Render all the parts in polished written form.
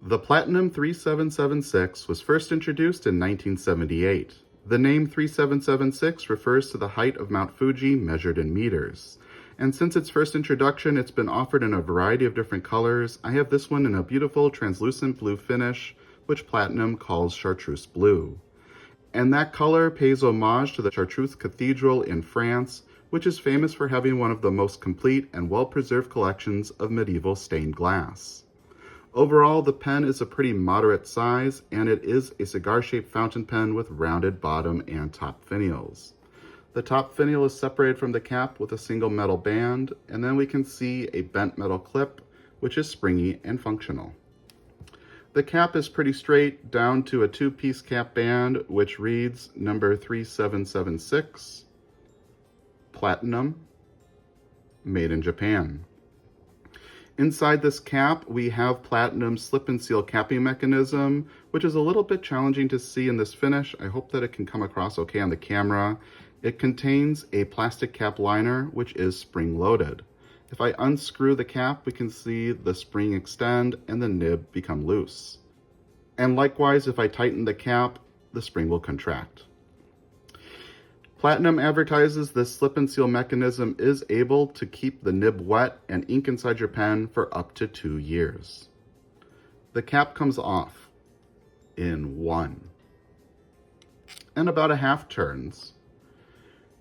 The Platinum 3776 was first introduced in 1978. The name 3776 refers to the height of Mount Fuji measured in meters. And since its first introduction, it's been offered in a variety of different colors. I have this one in a beautiful translucent blue finish, which Platinum calls Chartres Blue. And that color pays homage to the Chartres Cathedral in France, which is famous for having one of the most complete and well-preserved collections of medieval stained glass. Overall, the pen is a pretty moderate size, and it is a cigar-shaped fountain pen with rounded bottom and top finials. The top finial is separated from the cap with a single metal band, and then we can see a bent metal clip, which is springy and functional. The cap is pretty straight down to a two-piece cap band, which reads number 3776, Platinum, made in Japan. Inside this cap, we have Platinum's slip and seal capping mechanism, which is a little bit challenging to see in this finish. I hope that it can come across okay on the camera. It contains a plastic cap liner, which is spring-loaded. If I unscrew the cap, we can see the spring extend and the nib become loose. And likewise, if I tighten the cap, the spring will contract. Platinum advertises this slip and seal mechanism is able to keep the nib wet and ink inside your pen for up to 2 years. The cap comes off in 1 and about a half turns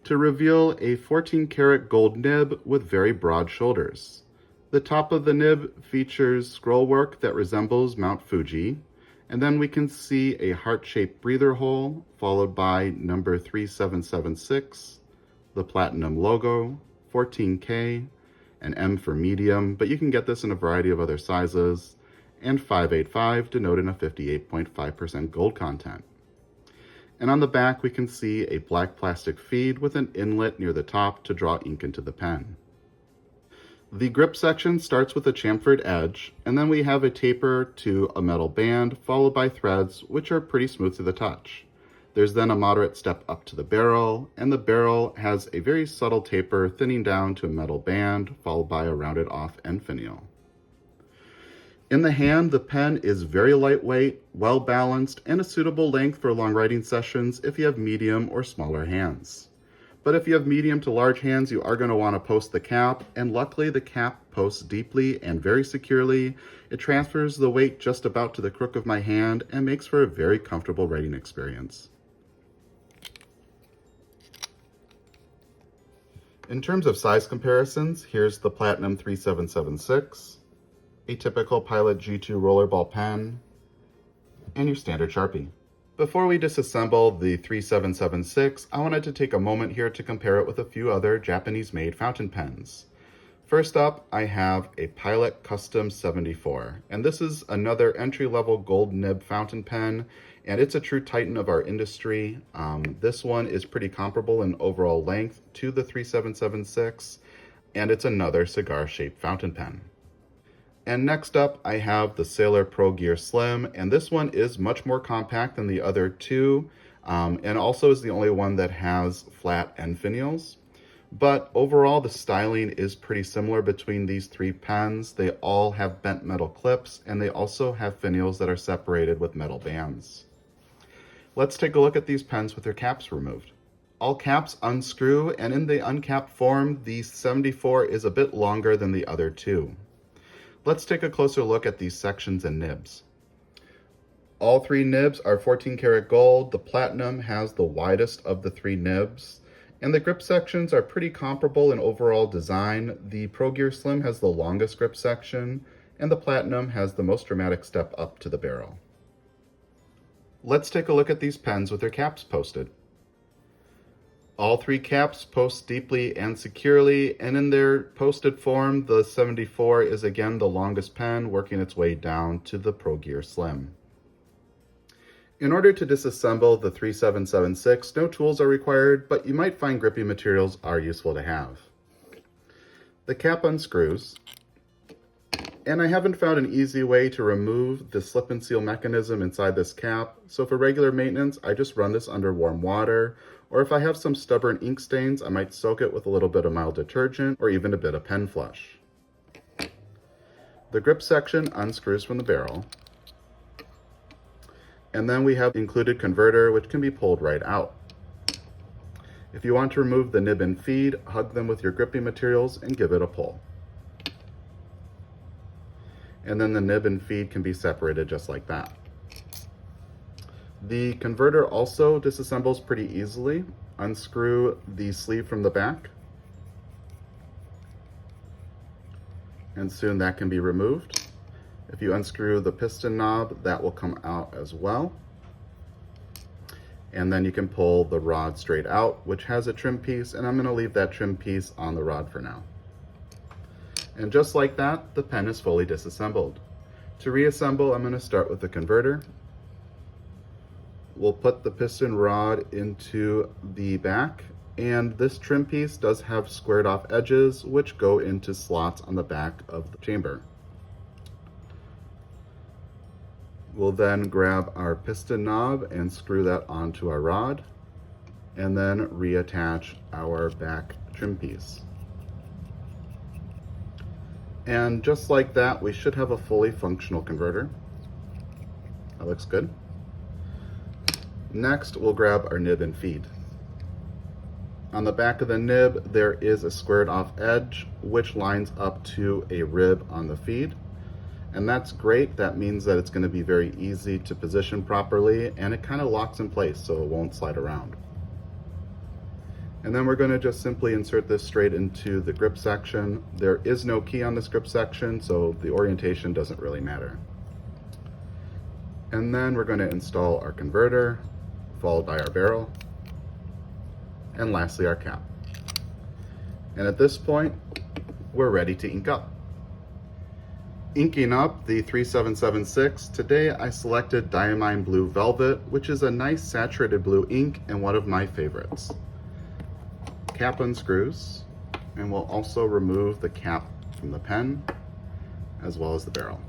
to reveal a 14-karat gold nib with very broad shoulders. The top of the nib features scroll work that resembles Mount Fuji, and then we can see a heart-shaped breather hole, followed by number 3776, the Platinum logo, 14K, an M for medium, but you can get this in a variety of other sizes, and 585 denoting a 58.5% gold content. And on the back, we can see a black plastic feed with an inlet near the top to draw ink into the pen. The grip section starts with a chamfered edge, and then we have a taper to a metal band, followed by threads, which are pretty smooth to the touch. There's then a moderate step up to the barrel, and the barrel has a very subtle taper thinning down to a metal band, followed by a rounded off end finial. In the hand, the pen is very lightweight, well balanced, and a suitable length for long writing sessions if you have medium or smaller hands. But if you have medium to large hands, you are going to want to post the cap, and luckily the cap posts deeply and very securely. It transfers the weight just about to the crook of my hand and makes for a very comfortable writing experience. In terms of size comparisons, here's the Platinum 3776, a typical Pilot G2 rollerball pen, and your standard Sharpie. Before we disassemble the 3776, I wanted to take a moment here to compare it with a few other Japanese-made fountain pens. First up, I have a Pilot Custom 74, and this is another entry-level gold nib fountain pen, and it's a true titan of our industry. This one is pretty comparable in overall length to the 3776, and it's another cigar-shaped fountain pen. And next up, I have the Sailor Pro Gear Slim, and this one is much more compact than the other two, and also is the only one that has flat end finials. But overall, the styling is pretty similar between these three pens. They all have bent metal clips, and they also have finials that are separated with metal bands. Let's take a look at these pens with their caps removed. All caps unscrew, and in the uncapped form, the 74 is a bit longer than the other two. Let's take a closer look at these sections and nibs. All three nibs are 14 karat gold. The Platinum has the widest of the three nibs, and the grip sections are pretty comparable in overall design. The Pro Gear Slim has the longest grip section, and the Platinum has the most dramatic step up to the barrel. Let's take a look at these pens with their caps posted. All three caps post deeply and securely, and in their posted form, the 74 is again the longest pen, working its way down to the Pro Gear Slim. In order to disassemble the 3776, no tools are required, but you might find grippy materials are useful to have. The cap unscrews, and I haven't found an easy way to remove the slip and seal mechanism inside this cap, so for regular maintenance, I just run this under warm water, or if I have some stubborn ink stains, I might soak it with a little bit of mild detergent or even a bit of pen flush. The grip section unscrews from the barrel, And then we have included converter, which can be pulled right out. If you want to remove the nib and feed, hug them with your gripping materials and give it a pull. And then the nib and feed can be separated just like that. The converter also disassembles pretty easily. Unscrew the sleeve from the back, and soon that can be removed. If you unscrew the piston knob, that will come out as well. And then you can pull the rod straight out, which has a trim piece, and I'm going to leave that trim piece on the rod for now. And just like that, the pen is fully disassembled. To reassemble, I'm going to start with the converter. We'll put the piston rod into the back, and this trim piece does have squared off edges which go into slots on the back of the chamber. We'll then grab our piston knob and screw that onto our rod, and then reattach our back trim piece. And just like that, we should have a fully functional converter. That looks good. Next, we'll grab our nib and feed. On the back of the nib, there is a squared off edge which lines up to a rib on the feed. And that's great. That means that it's going to be very easy to position properly, and it kind of locks in place so it won't slide around. And then we're going to just simply insert this straight into the grip section. There is no key on this grip section, so the orientation doesn't really matter. And then we're going to install our converter, followed by our barrel, and lastly our cap. And at this point, we're ready to ink up. Inking up the 3776, today I selected Diamine Blue Velvet, which is a nice saturated blue ink and one of my favorites. Cap unscrews, and we'll also remove the cap from the pen, as well as the barrel.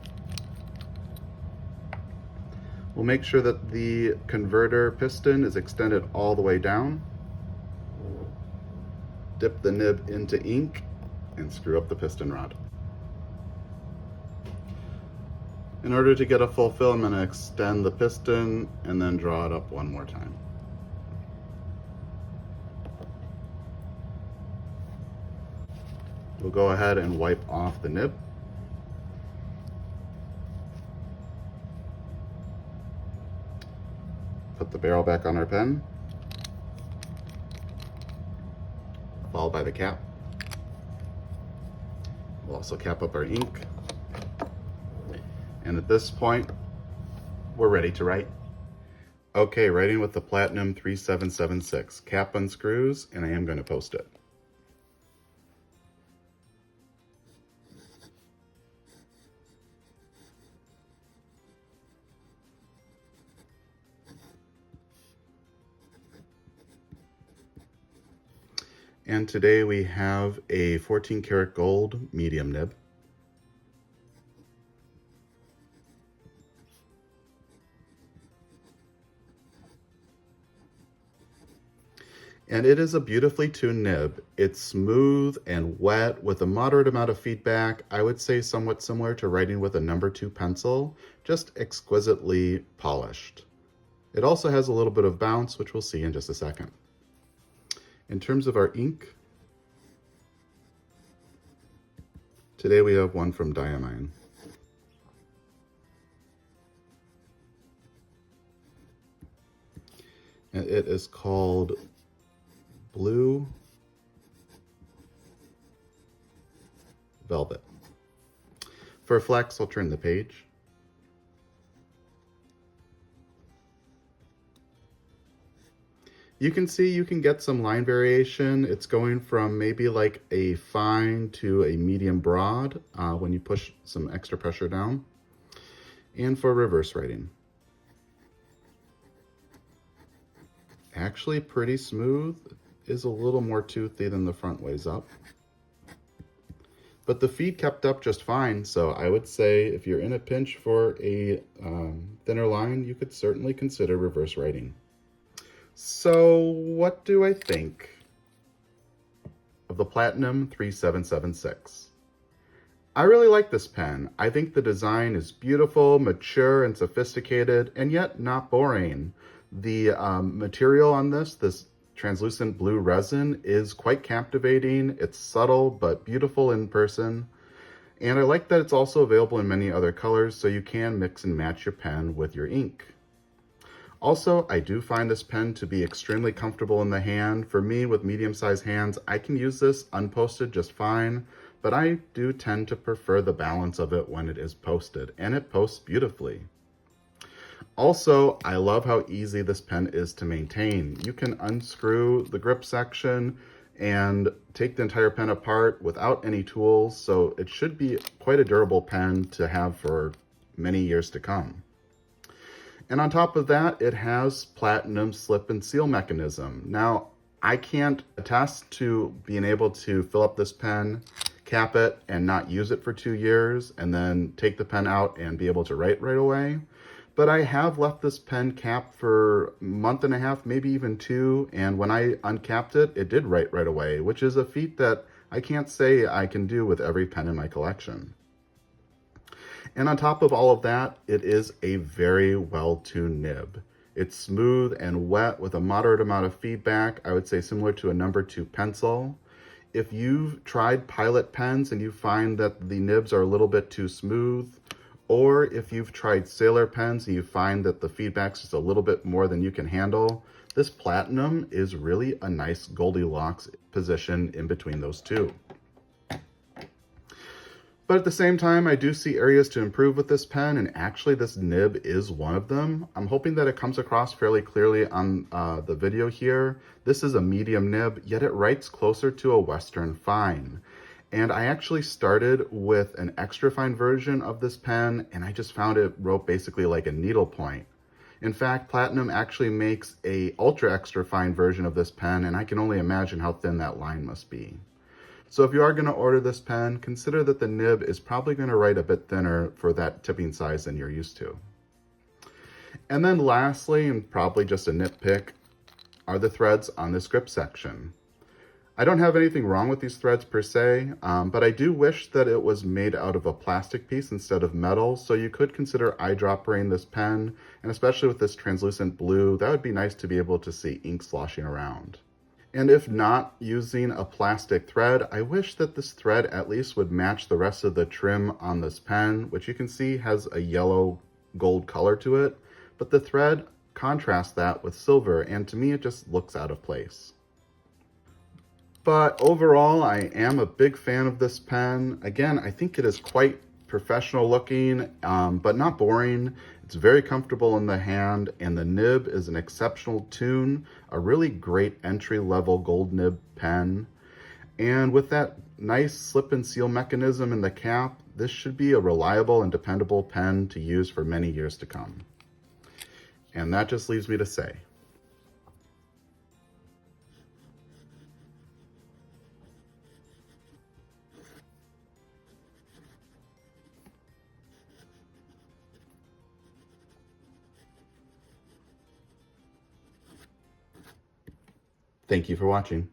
We'll make sure that the converter piston is extended all the way down. Dip the nib into ink and screw up the piston rod. In order to get a full fill, I'm going to extend the piston and then draw it up one more time. We'll go ahead and wipe off the nib. Put the barrel back on our pen, followed by the cap. We'll also cap up our ink. And at this point, we're ready to write. Okay, writing with the Platinum 3776. Cap unscrews, and I am going to post it. And today we have a 14 karat gold medium nib. And it is a beautifully tuned nib. It's smooth and wet with a moderate amount of feedback. I would say somewhat similar to writing with a number 2 pencil, just exquisitely polished. It also has a little bit of bounce, which we'll see in just a second. In terms of our ink, today we have one from Diamine. And it is called Blue Velvet. For flex, I'll turn the page. You can see you can get some line variation. It's going from maybe like a fine to a medium broad when you push some extra pressure down. And for reverse writing, actually pretty smooth. Is a little more toothy than the front ways up. But the feed kept up just fine, so I would say if you're in a pinch for a thinner line, you could certainly consider reverse writing. So what do I think of the Platinum 3776? I really like this pen. I think the design is beautiful, mature, and sophisticated, and yet not boring. The material on this translucent blue resin, is quite captivating. It's subtle but beautiful in person. And I like that it's also available in many other colors, so you can mix and match your pen with your ink. Also, I do find this pen to be extremely comfortable in the hand. For me, with medium-sized hands, I can use this unposted just fine, but I do tend to prefer the balance of it when it is posted, and it posts beautifully. Also, I love how easy this pen is to maintain. You can unscrew the grip section and take the entire pen apart without any tools, so it should be quite a durable pen to have for many years to come. And on top of that, it has platinum slip and seal mechanism. Now, I can't attest to being able to fill up this pen, cap it, and not use it for 2 years, and then take the pen out and be able to write right away. But I have left this pen capped for a month and a half, maybe even 2, and when I uncapped it, it did write right away, which is a feat that I can't say I can do with every pen in my collection. And on top of all of that, it is a very well-tuned nib. It's smooth and wet with a moderate amount of feedback, I would say similar to a number 2 pencil. If you've tried Pilot pens and you find that the nibs are a little bit too smooth, or if you've tried Sailor pens and you find that the feedback's just a little bit more than you can handle, this Platinum is really a nice Goldilocks position in between those two. But at the same time, I do see areas to improve with this pen, and actually this nib is one of them. I'm hoping that it comes across fairly clearly on the video here. This is a medium nib, yet it writes closer to a Western fine. And I actually started with an extra fine version of this pen, and I just found it wrote basically like a needlepoint. In fact, Platinum actually makes a ultra extra fine version of this pen, and I can only imagine how thin that line must be. So if you are going to order this pen, consider that the nib is probably going to write a bit thinner for that tipping size than you're used to. And then lastly, and probably just a nitpick, are the threads on this grip section. I don't have anything wrong with these threads per se, but I do wish that it was made out of a plastic piece instead of metal, so you could consider eyedroppering this pen, and especially with this translucent blue, that would be nice to be able to see ink sloshing around. And if not using a plastic thread, I wish that this thread at least would match the rest of the trim on this pen, which you can see has a yellow gold color to it, but the thread contrasts that with silver, and to me it just looks out of place. But overall, I am a big fan of this pen. Again, I think it is quite professional looking, but not boring. It's very comfortable in the hand, and the nib is an exceptional tune, a really great entry-level gold nib pen. And with that nice slip and seal mechanism in the cap, this should be a reliable and dependable pen to use for many years to come. And that just leaves me to say, thank you for watching.